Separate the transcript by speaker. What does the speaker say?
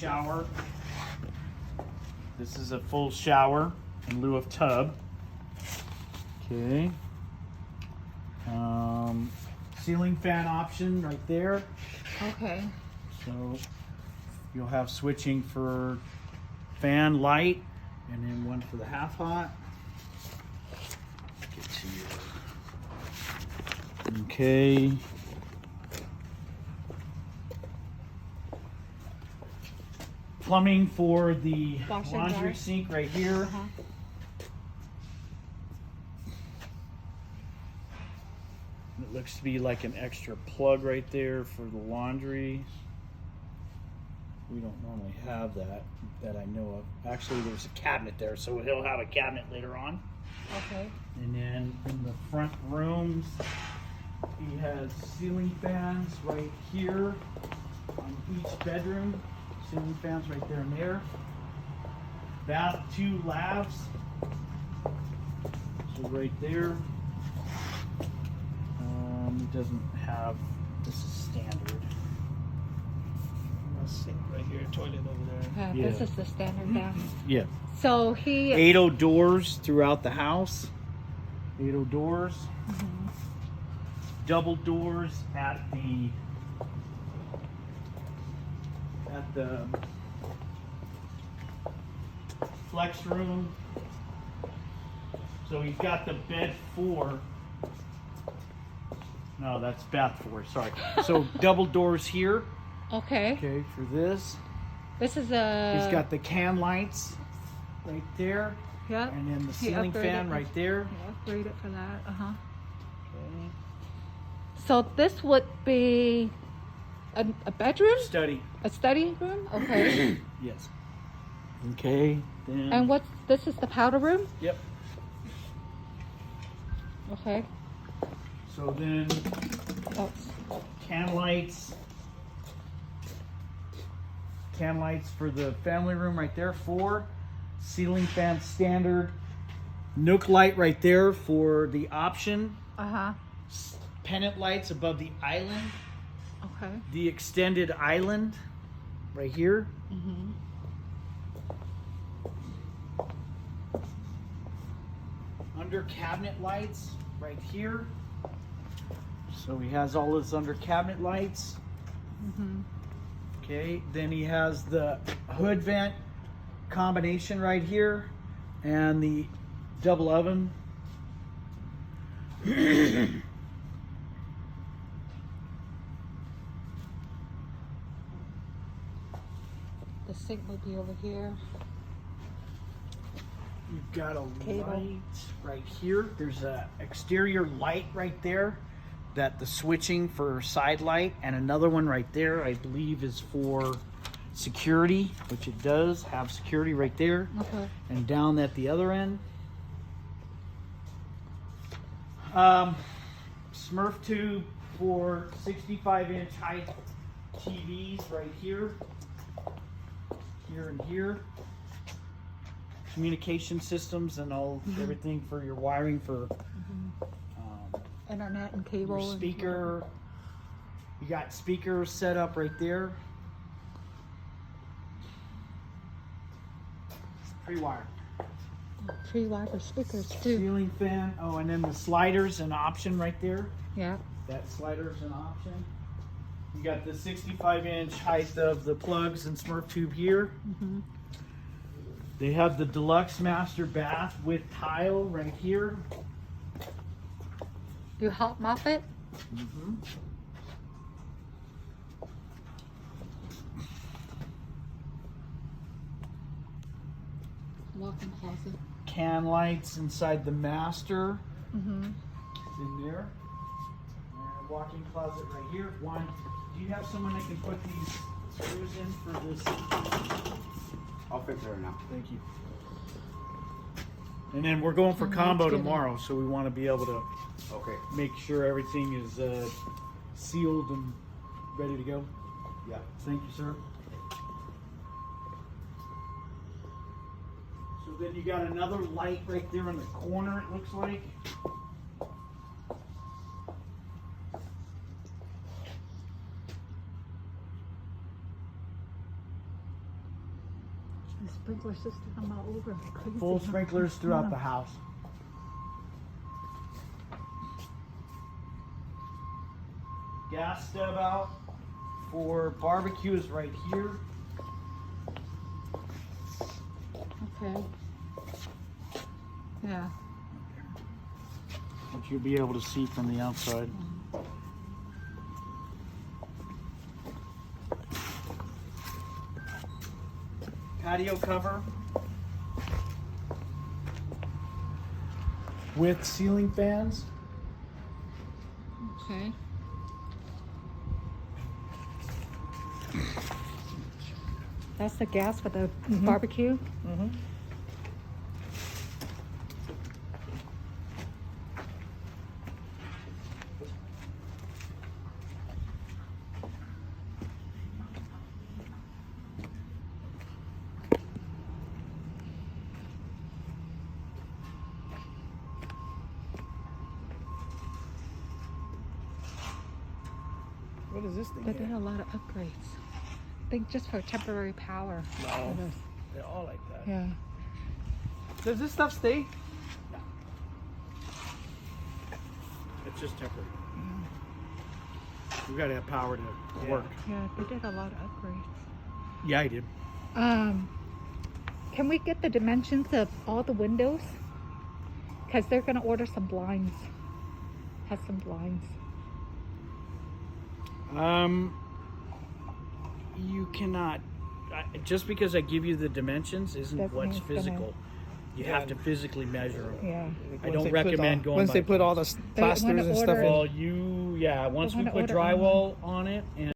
Speaker 1: shower. This is a full shower in lieu of tub. Okay. Ceiling fan option right there.
Speaker 2: Okay.
Speaker 1: So you'll have switching for fan light and then one for the half hot. Get to your... Okay. Plumbing for the
Speaker 2: Washer
Speaker 1: laundry
Speaker 2: dryer.
Speaker 1: sink right here.
Speaker 2: Uh-huh.
Speaker 1: It looks to be like an extra plug right there for the laundry. We don't normally have that I know of. Actually, there's a cabinet there, so he'll have a cabinet later on.
Speaker 2: Okay.
Speaker 1: And then in the front rooms, he has ceiling fans right here on each bedroom. Ceiling fans right there and there. Bath, 2 lavs. So right there. It doesn't have, this is standard. Sink right here, toilet over there.
Speaker 2: This is the standard bath.
Speaker 1: Yeah.
Speaker 2: So he...
Speaker 1: 8 doors throughout the house. 8 doors.
Speaker 2: Mhm.
Speaker 1: Double doors at the flex room. So he's got the bed 4. No, that's bath 4, sorry. So double doors here.
Speaker 2: Okay.
Speaker 1: Okay, for this.
Speaker 2: This is a...
Speaker 1: He's got the can lights right there.
Speaker 2: Yeah.
Speaker 1: And then the
Speaker 2: He
Speaker 1: ceiling fan
Speaker 2: upgraded.
Speaker 1: right there.
Speaker 2: Yeah, upgraded for that. Uh-huh.
Speaker 1: Okay.
Speaker 2: So this would be a bedroom?
Speaker 1: Study.
Speaker 2: A study room? Okay.
Speaker 1: Yes. Okay. Then.
Speaker 2: And what's... This is the powder room?
Speaker 1: Yep.
Speaker 2: Okay.
Speaker 1: So then
Speaker 2: Oh.
Speaker 1: can lights for the family room right there, 4. Ceiling fan standard. Nook light right there for the option.
Speaker 2: Uh-huh.
Speaker 1: Pennant lights above the island.
Speaker 2: Okay.
Speaker 1: The extended island right here.
Speaker 2: Mm-hmm.
Speaker 1: Under cabinet lights right here. So he has all his under cabinet lights.
Speaker 2: Mm-hmm.
Speaker 1: Okay, then he has the hood vent combination right here and the double oven.
Speaker 2: The sink will be over here.
Speaker 1: You've got a
Speaker 2: Cable.
Speaker 1: light right here. There's a exterior light right there that the switching for side light, and another one right there I believe is for security, which it does have security right there.
Speaker 2: Okay.
Speaker 1: And down at the other end, Smurf tube for 65-inch height TVs right here, here and here. Communication systems and all everything for your wiring for
Speaker 2: Internet and cable.
Speaker 1: your speaker. You got speakers set up right there. Pre-wired.
Speaker 2: Pre-wired for speakers too.
Speaker 1: Ceiling fan. Oh, and then the sliders an option right there.
Speaker 2: Yeah.
Speaker 1: That slider's an option. You got the 65-inch height of the plugs and Smurf tube here.
Speaker 2: Mm-hmm.
Speaker 1: They have the deluxe master bath with tile right here.
Speaker 2: You hot mop it?
Speaker 1: Mm-hmm.
Speaker 2: Walk-in closet.
Speaker 1: Can lights inside the master.
Speaker 2: Mm-hmm.
Speaker 1: It's in there. And a walk-in closet right here. One. Do you have someone that can put these screws in for this?
Speaker 3: I'll fix it right now.
Speaker 1: Thank you. And then we're going for
Speaker 2: And
Speaker 1: combo
Speaker 2: let's get it.
Speaker 1: tomorrow, so we want to be able to
Speaker 3: Okay.
Speaker 1: make sure everything is sealed and ready to go.
Speaker 3: Yeah.
Speaker 1: Thank you, sir. So then you got another light right there in the corner, it looks like.
Speaker 2: The sprinkler system all over. Crazy,
Speaker 1: Full
Speaker 2: huh?
Speaker 1: sprinklers throughout
Speaker 2: Yeah.
Speaker 1: the house. Gas stub out for barbecue is right here.
Speaker 2: Okay. Yeah.
Speaker 1: Which you'll be able to see from the outside. Patio cover with ceiling fans.
Speaker 2: Okay. That's the gas for the barbecue.
Speaker 1: Mm-hmm. What is this thing?
Speaker 2: They did a lot of upgrades. I think just for temporary power.
Speaker 1: No, they're all like that.
Speaker 2: Yeah.
Speaker 4: Does this stuff stay?
Speaker 1: It's just temporary. We gotta have power to work.
Speaker 2: Yeah, they did a lot of upgrades.
Speaker 1: Yeah, I did.
Speaker 2: Can we get the dimensions of all the windows? Because they're gonna order some blinds. Has some blinds.
Speaker 1: You cannot. Just because I give you the dimensions isn't
Speaker 2: Doesn't
Speaker 1: what's
Speaker 2: mean it's gonna-
Speaker 1: physical. You have to physically measure them.
Speaker 2: Yeah.
Speaker 1: I don't recommend going
Speaker 4: Once
Speaker 1: by
Speaker 4: they put all
Speaker 1: plans.
Speaker 4: the
Speaker 2: They wanna
Speaker 4: plasters and stuff
Speaker 2: order-
Speaker 4: in.
Speaker 1: Well, once we
Speaker 2: wanna
Speaker 1: put
Speaker 2: order
Speaker 1: drywall on it and